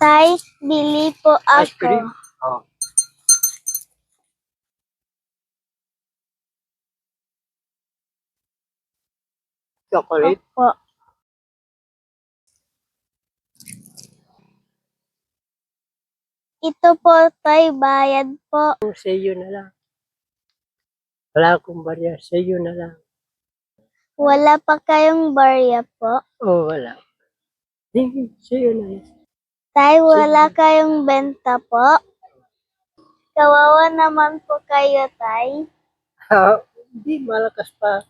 Tay, bili po Ice ako. cream? Oh. Chocolate? Opo. Ito po, tay, bayad po. Sa iyo na lang. Wala akong barya. Sa iyo na lang. Wala pa kayong barya po. Oh, wala. Sige, sa iyo na lang. Tay, wala kayong benta po. Kawawa naman po kayo, tay. Hindi, malakas pa.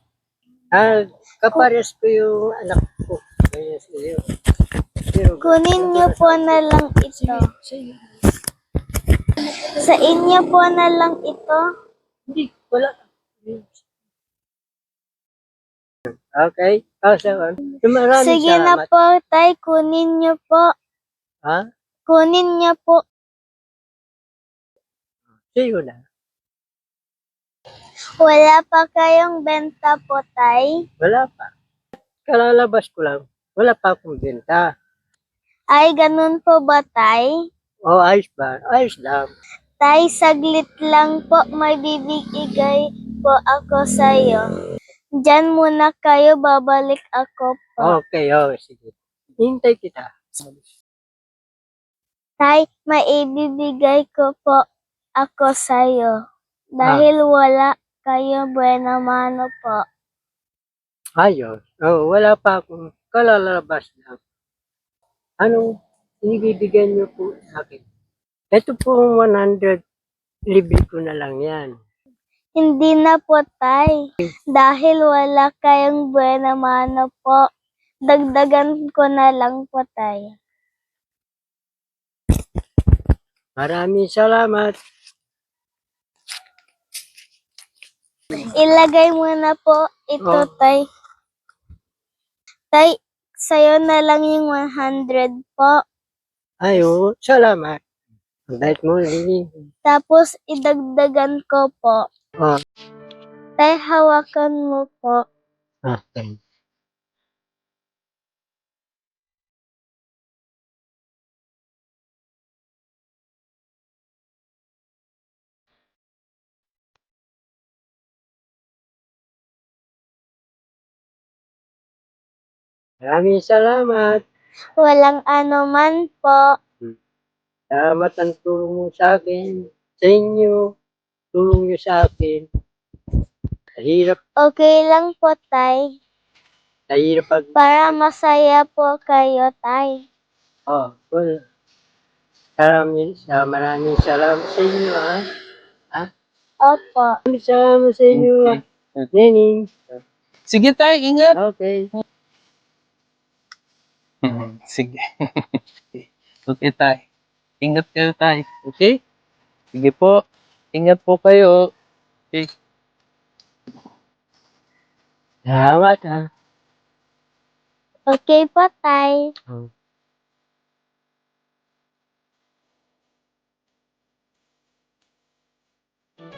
Kapares ko yung anak ko. Kaya sa iyo. Pero, Kunin niyo po na lang ito. sa iyo. Sa inyo po na lang ito. Hindi, wala. Okay? Saan? Maraming Sige na salamat. po, tay. Kunin niyo po. Ha? Kunin niyo po. Sa iyo na. Wala pa kayong benta po, tay. Wala pa. Kalalabas ko lang. Wala pa akong benta. Ay, ganun po ba, tay? Oh, ayos ba? Ayos lang. Tay, saglit lang po. May bibigay po ako sa'yo. Diyan muna kayo. Babalik ako po. Okay, sige. Hintay kita. Tay, may ibibigay ko po ako sa'yo. Dahil wala kayo buena mano po. Ayos. Oh, wala pa akong kalalabas lang. Anong ibibigay niyo po sa akin? Ito po 100. Libre ko na lang yan. Hindi na po, tay. Dahil wala kayong buena mano po. Dagdagan ko na lang po, tay. Maraming salamat. Ilagay mo na po ito, Oh. tay. Tay, sa'yo na lang yung 100 po. Ayo, salamat. Ang bait mo, Lily. Tapos, idagdagan ko po. Oh. Tay, hawakan mo po. Okay. Maraming salamat. Walang anuman po. Salamat ang tulong mo sa akin. Sa inyo, tulong niyo sa akin. Sa Okay lang po, tay. hirap pag... Para masaya po kayo, tay. Oh, well, maraming salamat sa inyo, ha? Opo. Maraming salamat sa inyo, Neneng. Sige tayo, ingat. Okay. Sige. Okay tayo. Ingat kayo tayo. Okay? Sige po. Ingat po kayo. Okay. Salamat, ha? Okay po, tay. Oh.